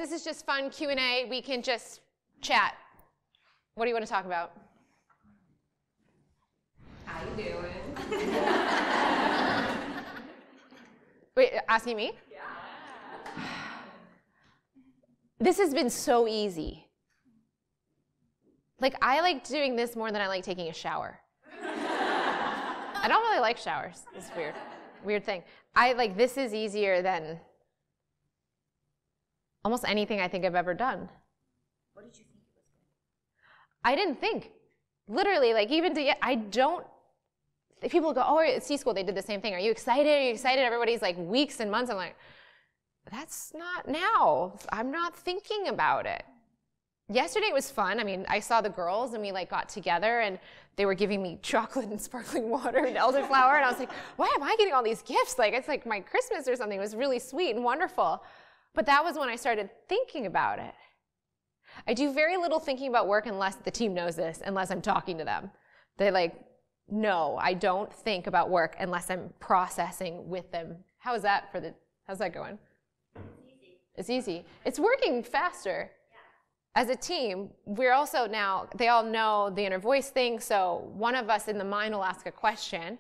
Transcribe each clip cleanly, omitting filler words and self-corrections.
this is just fun Q&A. We can just chat. What do you want to talk about? How you doing? Wait, asking me? Yeah. This has been so easy. Like, I like doing this more than I like taking a shower. I don't really like showers. It's weird. Weird thing. This is easier than almost anything I think I've ever done. What did you think it was good? I didn't think. Literally, if people go, oh, at C-School, they did the same thing. Are you excited? Are you excited? Everybody's like weeks and months. I'm like, that's not now. I'm not thinking about it. Yesterday was fun. I mean, I saw the girls and we got together and they were giving me chocolate and sparkling water and elderflower. And I was like, why am I getting all these gifts? It's like my Christmas or something. It was really sweet and wonderful. But that was when I started thinking about it. I do very little thinking about work unless the team knows this, unless I'm talking to them. No, I don't think about work unless I'm processing with them. How's that going? It's easy. It's working faster. As a team, we're also now, they all know the inner voice thing, so one of us in the mind will ask a question,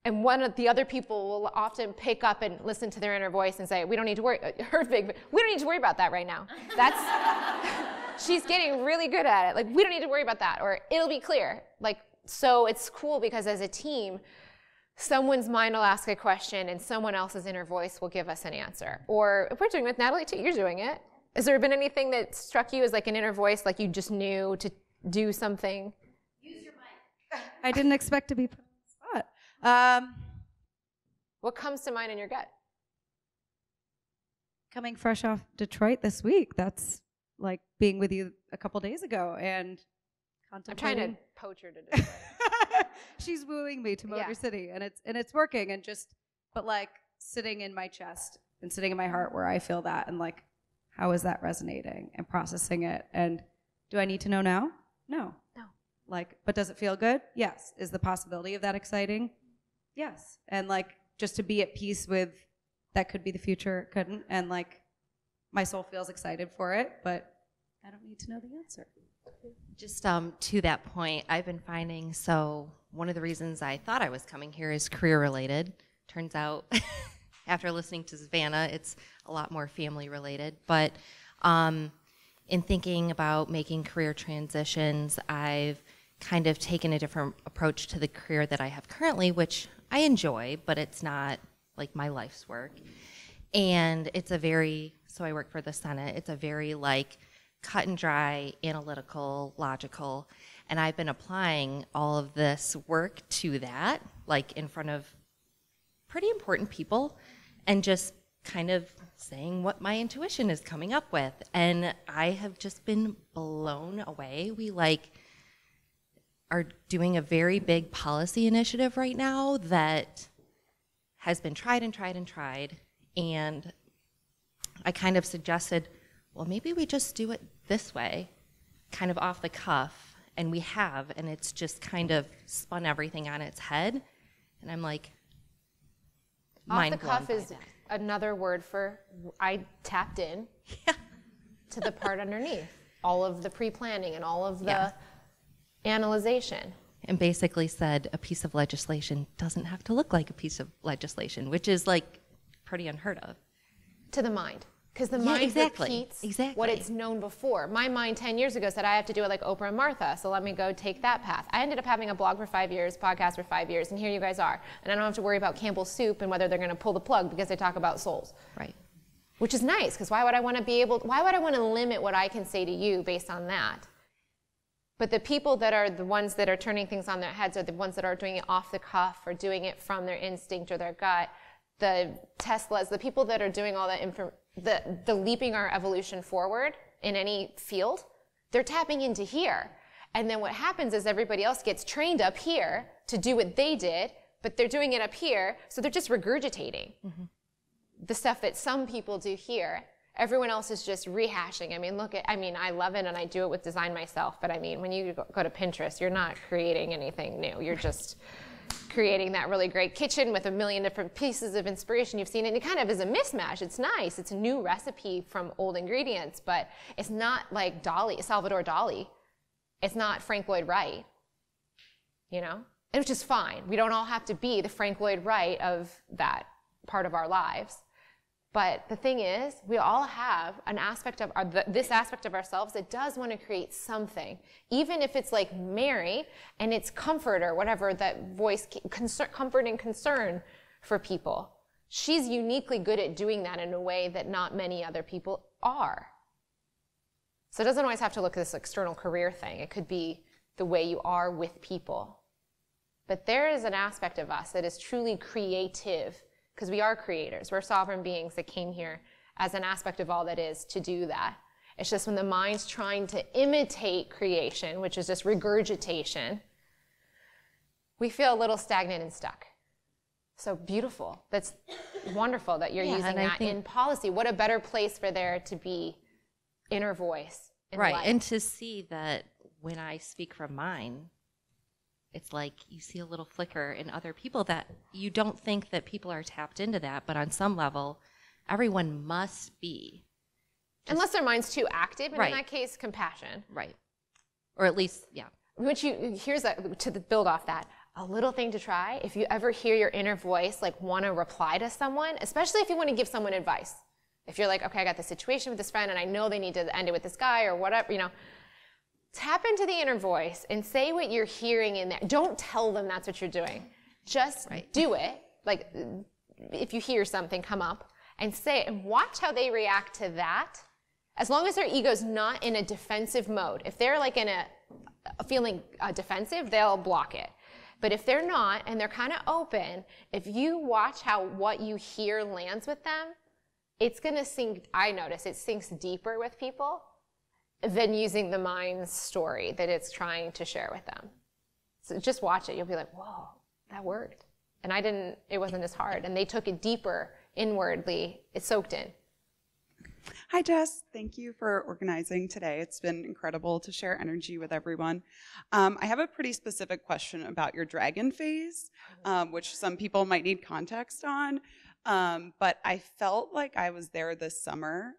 and one of the other people will often pick up and listen to their inner voice and say, we don't need to worry, we don't need to worry about that right now. She's getting really good at it. We don't need to worry about that, or it'll be clear. So it's cool because as a team, someone's mind will ask a question and someone else's inner voice will give us an answer. Or if we're doing it with Natalie too, you're doing it. Has there been anything that struck you as an inner voice, you just knew to do something? Use your mic. I didn't expect to be put on the spot. What comes to mind in your gut? Coming fresh off Detroit this week. That's like being with you a couple days ago and contemplating. I'm trying to poach her to Detroit. She's wooing me to Motor City, and it's working. And but sitting in my chest and sitting in my heart where I feel that, and how is that resonating and processing it? And do I need to know now? No. But does it feel good? Yes. Is the possibility of that exciting? Yes. And just to be at peace with that could be the future, couldn't. And my soul feels excited for it, but I don't need to know the answer. Just to that point, I've been finding, one of the reasons I thought I was coming here is career related. Turns out after listening to Savannah, it's a lot more family related. But in thinking about making career transitions, I've kind of taken a different approach to the career that I have currently, which I enjoy, but it's not my life's work. And it's so I work for the Senate, it's a very cut and dry, analytical, logical, and I've been applying all of this work to that, in front of pretty important people, and just kind of saying what my intuition is coming up with. And I have just been blown away. We are doing a very big policy initiative right now that has been tried and tried and tried. And I kind of suggested, well, maybe we just do it this way, kind of off the cuff. And we have, and it's just kind of spun everything on its head. And I'm like, off the cuff is another word for I tapped in to the part underneath. All of the pre-planning and all of the analyzation. And basically said a piece of legislation doesn't have to look like a piece of legislation, which is pretty unheard of. To the mind. Because the mind repeats what it's known before. My mind 10 years ago said I have to do it like Oprah and Martha, so let me go take that path. I ended up having a blog for 5 years, podcast for 5 years, and here you guys are. And I don't have to worry about Campbell's Soup and whether they're going to pull the plug because they talk about souls. Right. Which is nice, because why would I want to limit what I can say to you based on that? But the people that are the ones that are turning things on their heads are the ones that are doing it off the cuff or doing it from their instinct or their gut. The Teslas, the people that are doing all that the leaping our evolution forward in any field, they're tapping into here. And then what happens is everybody else gets trained up here to do what they did, but they're doing it up here, so they're just regurgitating the stuff that some people do here. Everyone else is just rehashing. I love it and I do it with design myself, but when you go to Pinterest, you're not creating anything new. You're just creating that really great kitchen with a million different pieces of inspiration you've seen. And it kind of is a mismatch. It's nice. It's a new recipe from old ingredients, but it's not like Salvador Dali. It's not Frank Lloyd Wright, you know? And which is fine. We don't all have to be the Frank Lloyd Wright of that part of our lives. But the thing is, we all have an aspect of this aspect of ourselves that does want to create something. Even if it's like Mary and it's comfort or whatever, that voice, comfort and concern for people. She's uniquely good at doing that in a way that not many other people are. So it doesn't always have to look at this external career thing. It could be the way you are with people. But there is an aspect of us that is truly creative, because we are creators. We're sovereign beings that came here as an aspect of all that is to do that. It's just when the mind's trying to imitate creation, which is just regurgitation, we feel a little stagnant and stuck. So beautiful. That's wonderful that you're using that in policy. What a better place for there to be inner voice in life. And to see that when I speak from mine, it's like you see a little flicker in other people that you don't think that people are tapped into that, but on some level, everyone must be. Unless their mind's too active, and in that case, compassion. Right. Or at least, To build off that, a little thing to try, if you ever hear your inner voice like want to reply to someone, especially if you want to give someone advice. If you're like, okay, I got this situation with this friend and I know they need to end it with this guy or whatever, you know, tap into the inner voice and say what you're hearing in there. Don't tell them that's what you're doing. Just do it. Like if you hear something come up and say it and watch how they react to that. As long as their ego's not in a defensive mode. If they're like in a feeling defensive, they'll block it. But if they're not and they're kind of open, if you watch how what you hear lands with them, it's going to sink. I notice it sinks deeper with people than using the mind's story that it's trying to share with them. So just watch it. You'll be like, whoa, that worked. And it wasn't as hard. And they took it deeper inwardly. It soaked in. Hi, Jess. Thank you for organizing today. It's been incredible to share energy with everyone. I have a pretty specific question about your dragon phase, which some people might need context on. But I felt like I was there this summer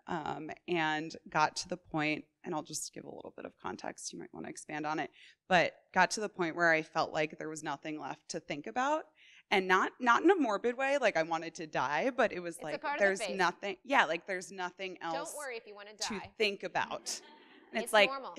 and got to the point, and I'll just give a little bit of context, you might want to expand on it, but got to the point where I felt like there was nothing left to think about. And not in a morbid way, like I wanted to die, but it was it's like there's nothing, like there's nothing else. Don't worry if you want to die. To think about. And it's like normal.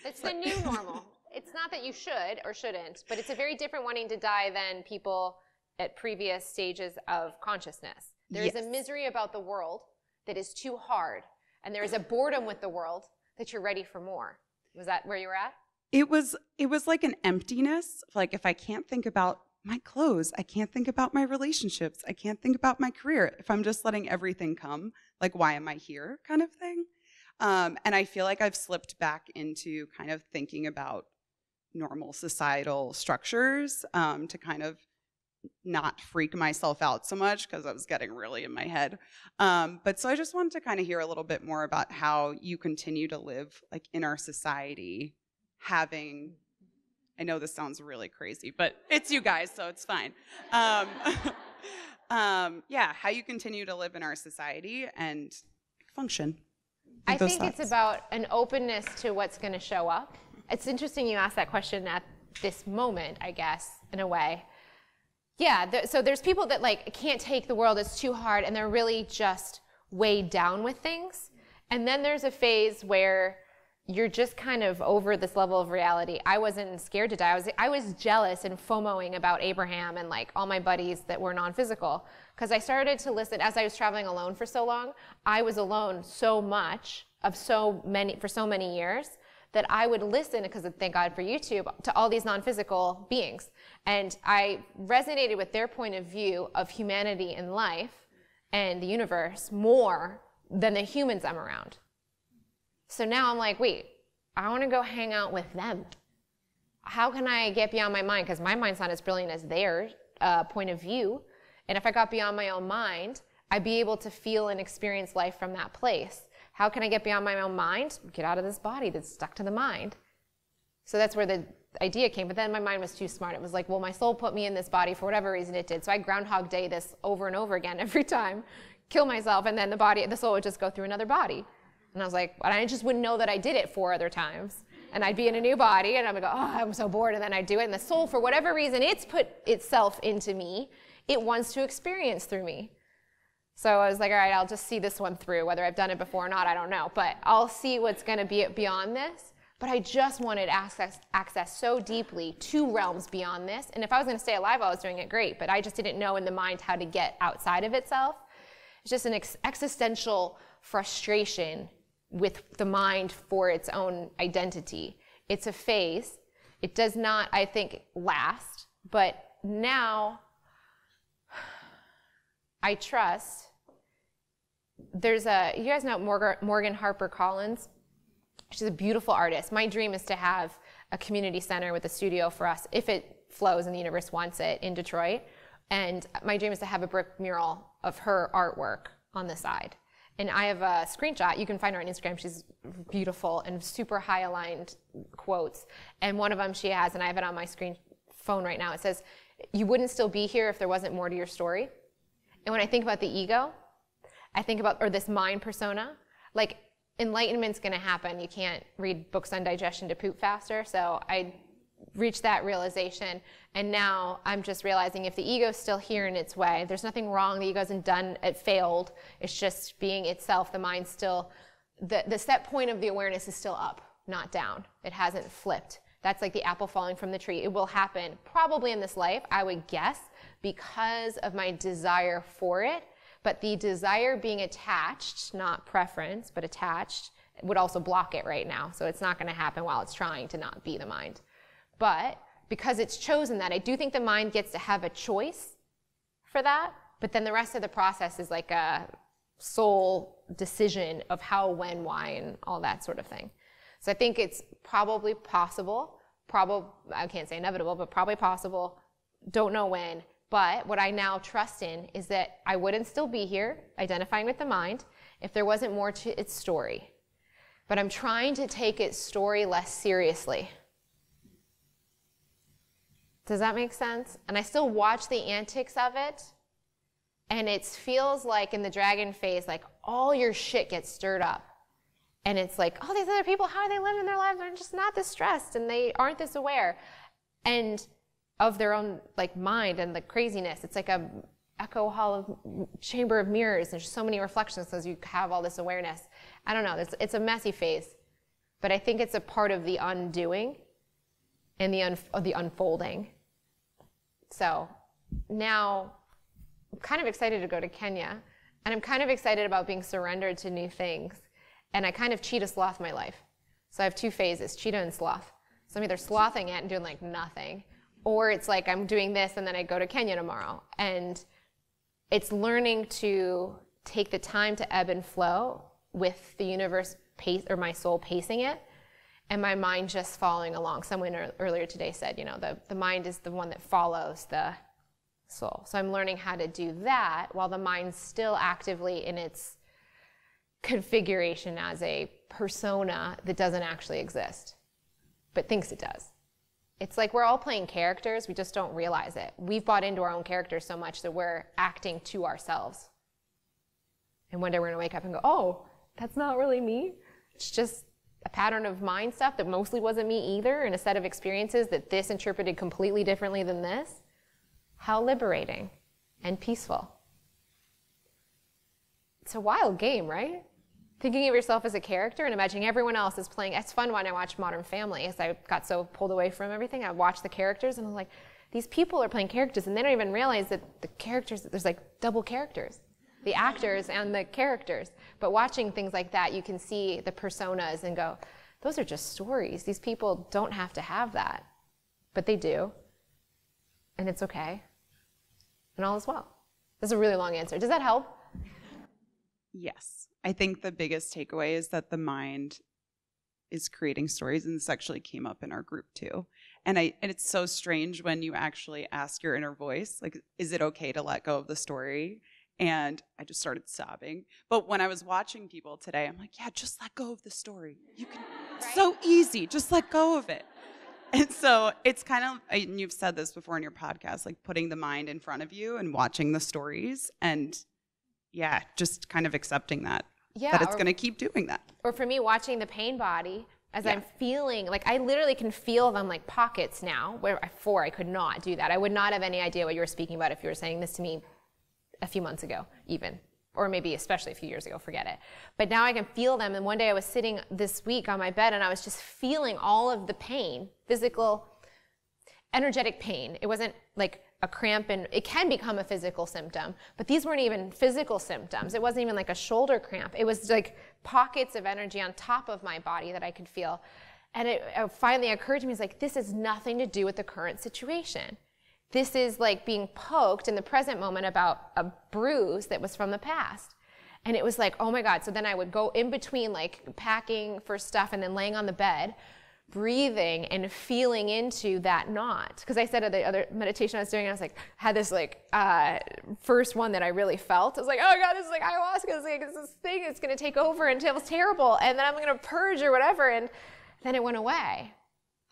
It's the new normal. It's not that you should or shouldn't, but it's a very different wanting to die than people at previous stages of consciousness. There is a misery about the world that is too hard, and there is a boredom with the world that you're ready for more. Was that where you were at? It was like an emptiness. Like if I can't think about my clothes, I can't think about my relationships, I can't think about my career. If I'm just letting everything come, like why am I here kind of thing. And I feel like I've slipped back into kind of thinking about normal societal structures to kind of not freak myself out so much because I was getting really in my head. But so I just wanted to kind of hear a little bit more about how you continue to live like in our society, having, I know this sounds really crazy, but it's you guys, so it's fine. How you continue to live in our society and function. I think it's about an openness to what's going to show up. It's interesting you asked that question at this moment, I guess, in a way. Yeah, so there's people that like can't take the world, it's too hard, and they're really just weighed down with things. And then there's a phase where you're just kind of over this level of reality. I wasn't scared to die. I was jealous and FOMOing about Abraham and like all my buddies that were non-physical. Because I started to listen, as I was traveling alone for so long, I was alone so much for so many years that I would listen, because thank God for YouTube, to all these non-physical beings. And I resonated with their point of view of humanity and life and the universe more than the humans I'm around. So now I'm like, wait, I want to go hang out with them. How can I get beyond my mind? Because my mind's not as brilliant as their point of view. And if I got beyond my own mind, I'd be able to feel and experience life from that place. How can I get beyond my own mind? Get out of this body that's stuck to the mind. So that's where idea came, but then my mind was too smart. It was like, well, my soul put me in this body for whatever reason it did. So I Groundhog Day this over and over again every time, kill myself, and then the soul would just go through another body. And I was like, and I just wouldn't know that I did it 4 other times. And I'd be in a new body, and I would go, oh, I'm so bored, and then I'd do it. And the soul, for whatever reason, it's put itself into me. It wants to experience through me. So I was like, all right, I'll just see this one through. Whether I've done it before or not, I don't know. But I'll see what's going to be beyond this. But I just wanted access so deeply to realms beyond this. And if I was going to stay alive, I was doing it great. But I just didn't know in the mind how to get outside of itself. It's just an existential frustration with the mind for its own identity. It's a phase. It does not, I think, last. But now I trust. You guys know Morgan Harper Collins? She's a beautiful artist. My dream is to have a community center with a studio for us, if it flows and the universe wants it, in Detroit. And my dream is to have a brick mural of her artwork on the side. And I have a screenshot. You can find her on Instagram. She's beautiful and super high aligned quotes. And one of them she has, and I have it on my phone right now. It says, "You wouldn't still be here if there wasn't more to your story." And when I think about the ego, I think about, or this mind persona, like, enlightenment's going to happen. You can't read books on digestion to poop faster. So I reached that realization. And now I'm just realizing if the ego's still here in its way, there's nothing wrong. The ego isn't done. It failed. It's just being itself. The mind's still, the set point of the awareness is still up, not down. It hasn't flipped. That's like the apple falling from the tree. It will happen probably in this life, I would guess, because of my desire for it. But the desire being attached, not preference, but attached, would also block it right now. So it's not going to happen while it's trying to not be the mind. But because it's chosen that, I do think the mind gets to have a choice for that. But then the rest of the process is like a soul decision of how, when, why, and all that sort of thing. So I think it's probably possible, I can't say inevitable, but probably possible. Don't know when. But what I now trust in is that I wouldn't still be here, identifying with the mind, if there wasn't more to its story. But I'm trying to take its story less seriously. Does that make sense? And I still watch the antics of it, and it feels like in the dragon phase, like all your shit gets stirred up. And it's like, oh, these other people, how are they living their lives? They're just not this stressed, and they aren't this aware. And of their own like mind and the craziness. It's like a echo hall of chamber of mirrors. There's so many reflections as you have all this awareness. I don't know, it's a messy phase, but I think it's a part of the undoing and the unfolding. So now I'm kind of excited to go to Kenya, and I'm kind of excited about being surrendered to new things. And I kind of cheetah sloth my life. So I have 2 phases, cheetah and sloth. So I'm either slothing it and doing like nothing, or it's like I'm doing this and then I go to Kenya tomorrow. And it's learning to take the time to ebb and flow with the universe pace, or my soul pacing it, and my mind just following along. Someone earlier today said, the mind is the one that follows the soul. So I'm learning how to do that while the mind's still actively in its configuration as a persona that doesn't actually exist, but thinks it does. It's like we're all playing characters, we just don't realize it. We've bought into our own characters so much that we're acting to ourselves. And one day we're gonna wake up and go, oh, that's not really me. It's just a pattern of mind stuff that mostly wasn't me either, and a set of experiences that this interpreted completely differently than this. How liberating and peaceful. It's a wild game, right? Thinking of yourself as a character and imagining everyone else is playing. It's fun when I watch Modern Family, as I got so pulled away from everything. I watch the characters and I'm like, these people are playing characters, and they don't even realize that the characters, there's like double characters, the actors and the characters. But watching things like that, you can see the personas and go, those are just stories. These people don't have to have that, but they do. And it's okay. And all is well. That's a really long answer. Does that help? Yes. I think the biggest takeaway is that the mind is creating stories, and this actually came up in our group too. And it's so strange when you actually ask your inner voice, like, is it okay to let go of the story? And I just started sobbing. But when I was watching people today, I'm like, yeah, just let go of the story. You can, it's so easy, just let go of it. And so it's kind of, and you've said this before in your podcast, like putting the mind in front of you and watching the stories and just kind of accepting that it's going to keep doing that. Or for me, watching the pain body as I'm feeling, like I literally can feel them like pockets now, where before I could not do that. I would not have any idea what you were speaking about if you were saying this to me a few months ago even, or maybe especially a few years ago, forget it. But now I can feel them. And one day I was sitting this week on my bed and I was just feeling all of the pain, physical, energetic pain. It wasn't like a cramp, and it can become a physical symptom, but these weren't even physical symptoms. It wasn't even like a shoulder cramp. It was like pockets of energy on top of my body that I could feel. And it finally occurred to me, it's like, this has nothing to do with the current situation. This is like being poked in the present moment about a bruise that was from the past. And it was like, oh my God. So then I would go in between like packing for stuff and then laying on the bed, breathing and feeling into that knot. Because I said at the other meditation I was doing, I was like, had this like first one that I really felt. I was like, oh God, this is like ayahuasca. It's this thing that's going to take over and it was terrible. And then I'm going to purge or whatever. And then it went away.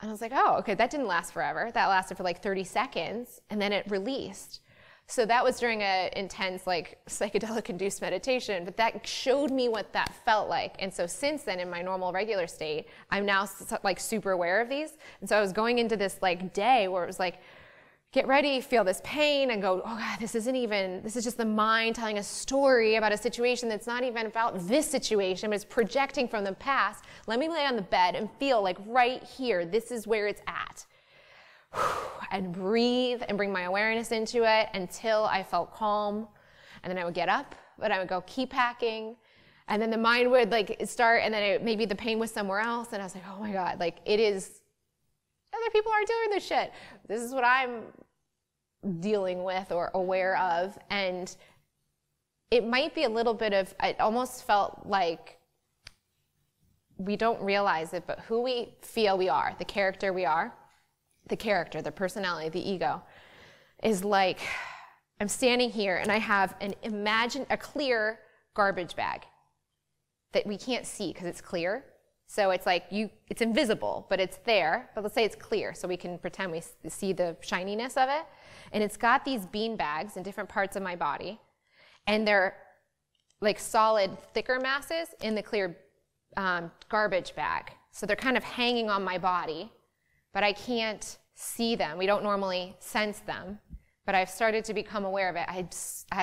And I was like, oh, okay, that didn't last forever. That lasted for like 30 seconds. And then it released. So that was during an intense, like, psychedelic-induced meditation, but that showed me what that felt like. And so since then, in my normal, regular state, I'm now, like, super aware of these. And so I was going into this, like, day where it was like, get ready, feel this pain, and go, oh, God, this is just the mind telling a story about a situation that's not even about this situation, but it's projecting from the past. Let me lay on the bed and feel, like, right here, this is where it's at. And breathe and bring my awareness into it until I felt calm. And then I would get up, but I would go keep packing. And then the mind would like start, and then maybe the pain was somewhere else. And I was like, oh my God, like it is, other people are doing this shit. This is what I'm dealing with or aware of. And it might be a little bit of, it almost felt like we don't realize it, but who we feel we are, the character we are, the character, the personality, the ego, is like, I'm standing here and I have a clear garbage bag that we can't see because it's clear. So it's like, it's invisible, but it's there. But let's say it's clear, so we can pretend we see the shininess of it. And it's got these bean bags in different parts of my body. And they're like solid, thicker masses in the clear garbage bag. So they're kind of hanging on my body, but I can't see them. We don't normally sense them, but I've started to become aware of it.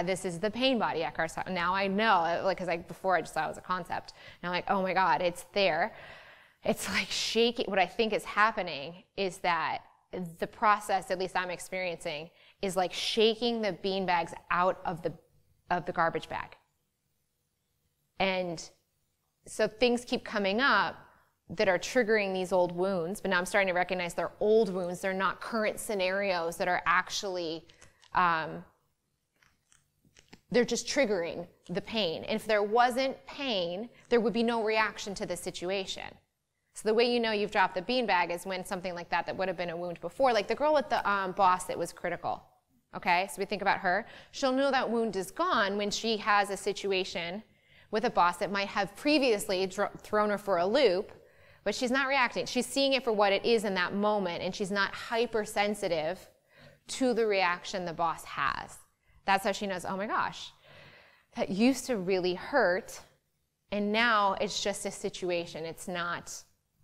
This is the pain body, Eckhart. Now I know, like, because before I just thought it was a concept. Now I'm like, oh my God, it's there. It's like shaking. What I think is happening is that the process, at least I'm experiencing, is like shaking the bean bags out of the garbage bag. And so things keep coming up that are triggering these old wounds, but now I'm starting to recognize they're old wounds. They're not current scenarios that are actually, they're just triggering the pain. And if there wasn't pain, there would be no reaction to the situation. So the way you know you've dropped the beanbag is when something like that would have been a wound before, like the girl with the boss that was critical. Okay, so we think about her. She'll know that wound is gone when she has a situation with a boss that might have previously thrown her for a loop, but she's not reacting. She's seeing it for what it is in that moment, and she's not hypersensitive to the reaction the boss has. That's how she knows, oh my gosh, that used to really hurt, and now it's just a situation. It's not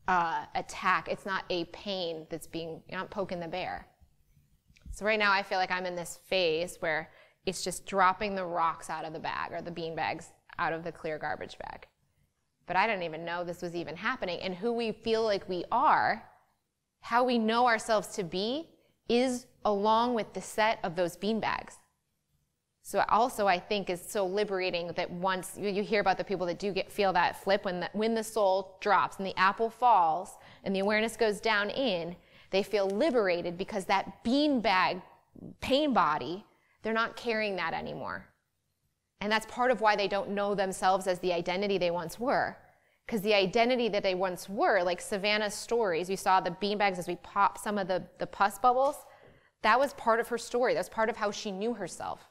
attack. It's not a pain that's being, you're not poking the bear. So right now I feel like I'm in this phase where it's just dropping the rocks out of the bag, or the bean bags out of the clear garbage bag. But I didn't even know this was even happening. And who we feel like we are, how we know ourselves to be, is along with the set of those bean bags. So also I think is so liberating that once you hear about the people that do feel that flip when the soul drops and the apple falls and the awareness goes down in, they feel liberated because that bean bag pain body, they're not carrying that anymore. And that's part of why they don't know themselves as the identity they once were. Because the identity that they once were, like Savannah's stories, we saw the beanbags as we popped some of the pus bubbles, that was part of her story. That's part of how she knew herself.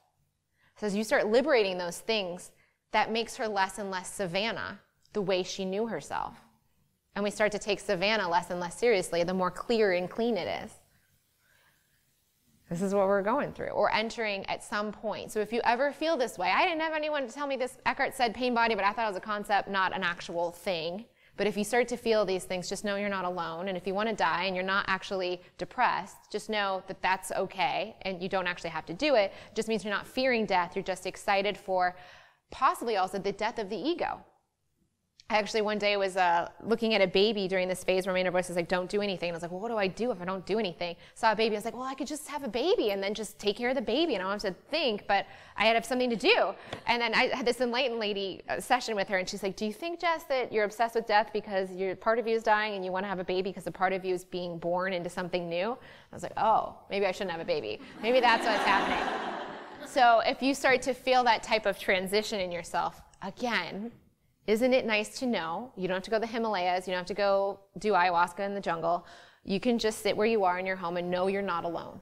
So as you start liberating those things, that makes her less and less Savannah, the way she knew herself. and we start to take Savannah less and less seriously, the more clear and clean it is. This is what we're going through, or entering at some point. So if you ever feel this way, I didn't have anyone to tell me this. Eckhart said pain body, but I thought it was a concept, not an actual thing. But if you start to feel these things, just know you're not alone. And if you want to die and you're not actually depressed, just know that that's okay, and you don't actually have to do it. It just means you're not fearing death. You're just excited for possibly also the death of the ego. I actually one day was looking at a baby during this phase where my inner voice was like, don't do anything. And I was like, well, what do I do if I don't do anything? Saw a baby, I was like, well, I could just have a baby and then just take care of the baby and I don't have to think, but I had to have something to do. And then I had this enlightened lady session with her, and she's like, do you think, Jess, that you're obsessed with death because part of you is dying and you want to have a baby because a part of you is being born into something new? I was like, oh, maybe I shouldn't have a baby. Maybe that's what's happening. So if you start to feel that type of transition in yourself, again, isn't it nice to know you don't have to go to the Himalayas, you don't have to go do ayahuasca in the jungle. You can just sit where you are in your home and know you're not alone.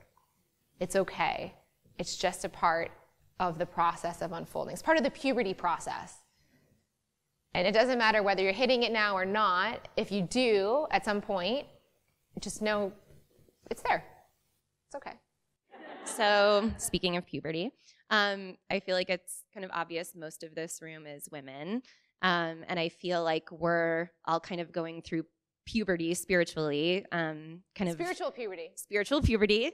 It's okay. It's just a part of the process of unfolding. It's part of the puberty process. And it doesn't matter whether you're hitting it now or not. If you do at some point, just know it's there. It's okay. So speaking of puberty, I feel like it's kind of obvious most of this room is women. And I feel like we're all kind of going through puberty spiritually, spiritual puberty,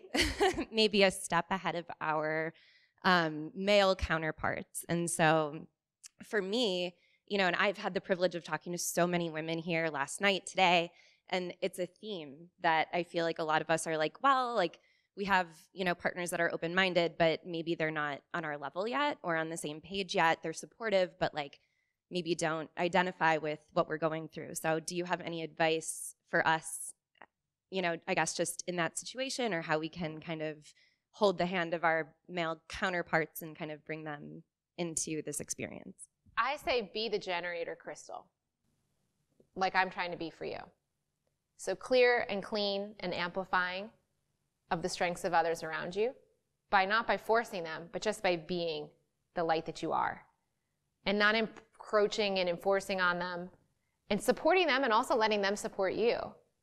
maybe a step ahead of our male counterparts. And so for me, and I've had the privilege of talking to so many women here last night, today, and it's a theme that I feel like a lot of us are like, well, like we have, partners that are open-minded, but maybe they're not on our level yet or on the same page yet. They're supportive, but like, maybe don't identify with what we're going through. So do you have any advice for us, I guess just in that situation, or how we can kind of hold the hand of our male counterparts and kind of bring them into this experience? I say be the generator crystal, like I'm trying to be for you. So clear and clean and amplifying of the strengths of others around you, not by forcing them, but just by being the light that you are. And not encroaching and enforcing on them, and supporting them, and also letting them support you,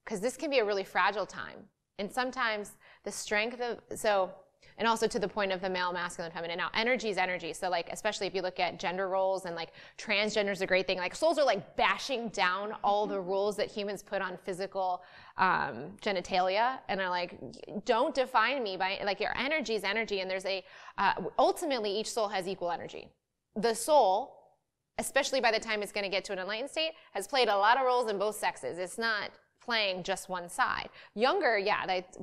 because this can be a really fragile time. And sometimes the strength of, and also to the point of the male, masculine, feminine. Now, energy is energy. So like, especially if you look at gender roles, and like transgender is a great thing. Like souls are like bashing down all the rules that humans put on physical genitalia, and are like, don't define me by, like, your energy is energy. And there's ultimately each soul has equal energy. The soul, especially by the time it's going to get to an enlightened state, has played a lot of roles in both sexes. It's not playing just one side. Younger,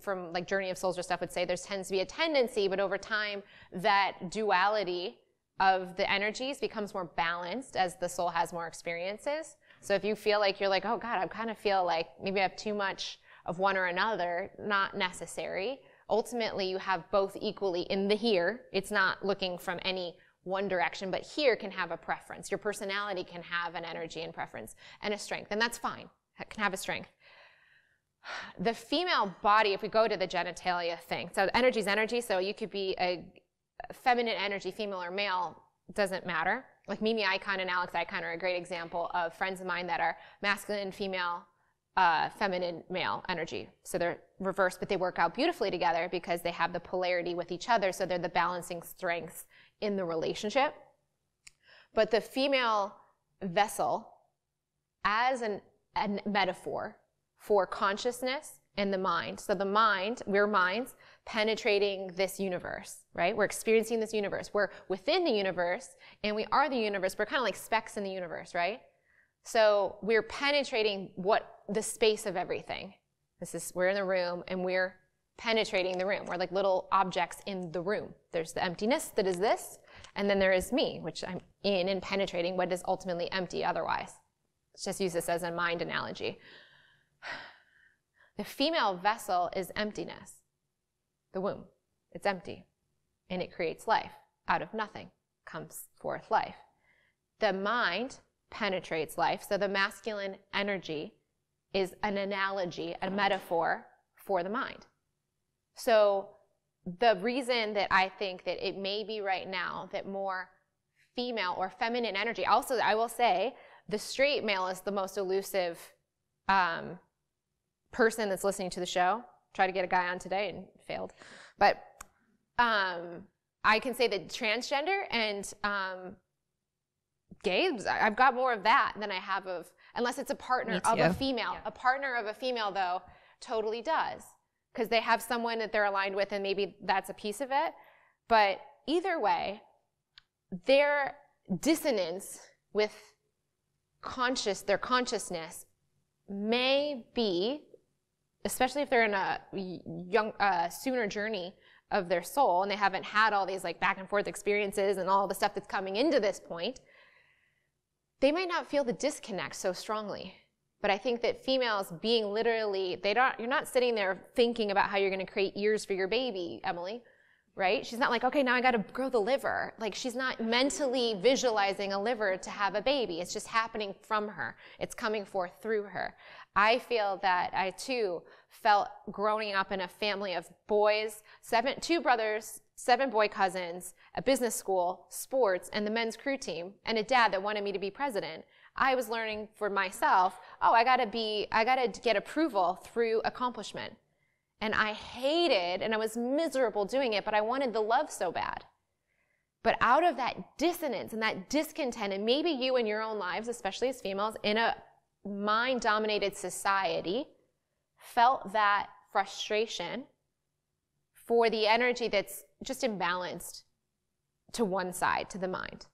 from like Journey of Souls or stuff would say there tends to be a tendency, but over time that duality of the energies becomes more balanced as the soul has more experiences. So if you feel like you're like, oh God, I kind of feel like maybe I have too much of one or another, not necessary. Ultimately, you have both equally in the here. It's not looking from any one direction, but here can have a preference. Your personality can have an energy and preference and a strength, and that's fine. It can have a strength. The female body, if we go to the genitalia thing, so energy is energy, so you could be a feminine energy, female or male, doesn't matter. Like Mimi Icon and Alex Icon are a great example of friends of mine that are masculine, female, feminine, male energy. So they're reversed, but they work out beautifully together because they have the polarity with each other, so they're the balancing strengths in the relationship. But the female vessel as a metaphor for consciousness and the mind. So the mind, we're minds penetrating this universe, right? We're experiencing this universe. We're within the universe and we are the universe. We're kind of like specks in the universe, right? So we're penetrating the space of everything. We're in the room and we're penetrating the room. We're like little objects in the room. There's the emptiness that is this, and then there is me, which I'm in and penetrating what is ultimately empty otherwise. Let's just use this as a mind analogy. The female vessel is emptiness. The womb, it's empty, and it creates life. Out of nothing comes forth life. The mind penetrates life, so the masculine energy is an analogy, a metaphor for the mind. So the reason that I think that it may be right now that more female or feminine energy, also I will say the straight male is the most elusive person that's listening to the show. Tried to get a guy on today and failed. But I can say that transgender and gays, I've got more of that than I have of, unless it's a partner of a female. Yeah. A partner of a female, though, totally does. Because they have someone that they're aligned with, and maybe that's a piece of it. But either way, their dissonance with their consciousness may be, especially if they're in a sooner journey of their soul and they haven't had all these like back and forth experiences and all the stuff that's coming into this point, they might not feel the disconnect so strongly. But I think that females being literally, you're not sitting there thinking about how you're going to create ears for your baby, Emily, right? She's not like, okay, now I got to grow the liver. Like, she's not mentally visualizing a liver to have a baby. It's just happening from her. It's coming forth through her. I feel that I too felt growing up in a family of boys, 2 brothers, 7 boy cousins, a business school, sports, and the men's crew team, and a dad that wanted me to be president. I was learning for myself, I gotta get approval through accomplishment. And I hated, and I was miserable doing it, but I wanted the love so bad. But out of that dissonance and that discontent, and maybe you in your own lives, especially as females, in a mind-dominated society, felt that frustration for the energy that's just imbalanced to one side, to the mind.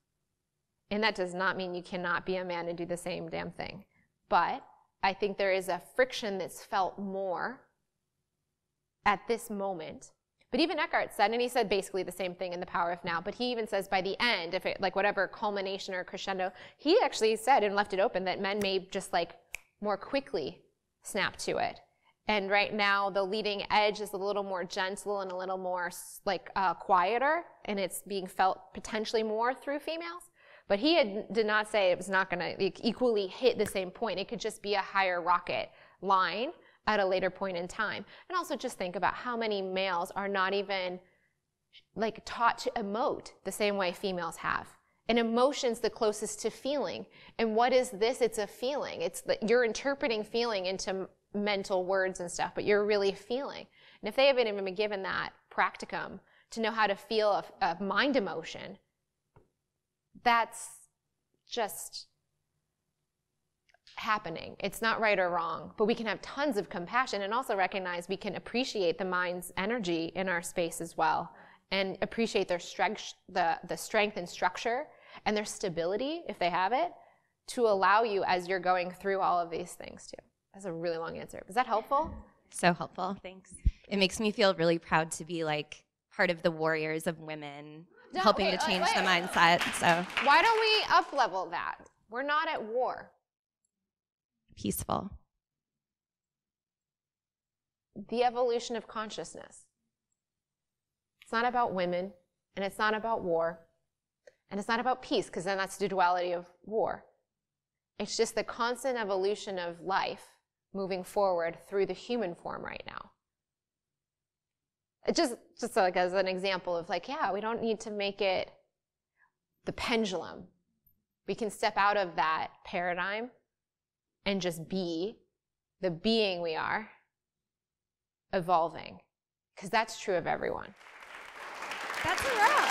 And that does not mean you cannot be a man and do the same damn thing. But I think there is a friction that's felt more at this moment. But even Eckhart said, and he said basically the same thing in The Power of Now, but he even says by the end, if it, like whatever culmination or crescendo, he actually said and left it open that men may just like more quickly snap to it. And right now the leading edge is a little more gentle and a little more like quieter, and it's being felt potentially more through females. But he did not say it was not going to equally hit the same point. It could just be a higher rocket line at a later point in time. And also just think about how many males are not even like taught to emote the same way females have. And emotion's the closest to feeling. And what is this? It's a feeling. It's you're interpreting feeling into mental words and stuff, but you're really feeling. And if they haven't even been given that practicum to know how to feel a mind emotion, that's just happening. It's not right or wrong, but we can have tons of compassion and also recognize we can appreciate the mind's energy in our space as well, and appreciate their strength, the strength and structure and their stability, if they have it, to allow you as you're going through all of these things too. That's a really long answer. Is that helpful? So helpful. Thanks. It makes me feel really proud to be like part of the warriors of women. Helping to change the mindset. So why don't we up-level that? We're not at war. Peaceful. The evolution of consciousness. It's not about women, and it's not about war, and it's not about peace, because then that's the duality of war. It's just the constant evolution of life moving forward through the human form right now. It just like as an example of like, yeah, we don't need to make it the pendulum. We can step out of that paradigm and just be the being we are, evolving. Because that's true of everyone. That's a wrap.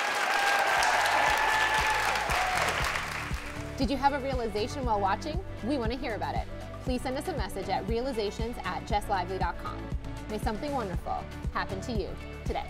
Did you have a realization while watching? We want to hear about it. Please send us a message at realizations@jesslively.com. May something wonderful happen to you today.